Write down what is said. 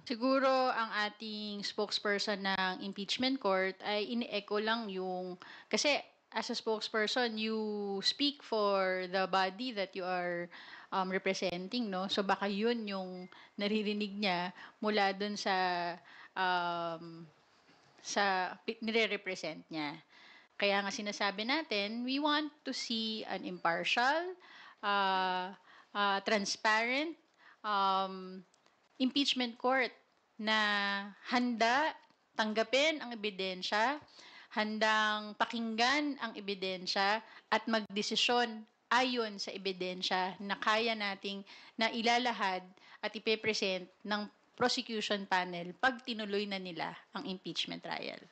Siguro ang ating spokesperson ng impeachment court ay ini-echo lang yung kasi as a spokesperson, you speak for the body that you are representing, no? So baka yun yung naririnig niya mula dun um, nire-represent niya. Kaya nga sinasabi natin, we want to see an impartial, uh, transparent, um, impeachment court na handa tanggapin ang ebidensya, handang pakinggan ang ebidensya at magdesisyon ayon sa ebidensya na kaya nating na ilalahad at ipepresent ng prosecution panel pag tinuloy na nila ang impeachment trial.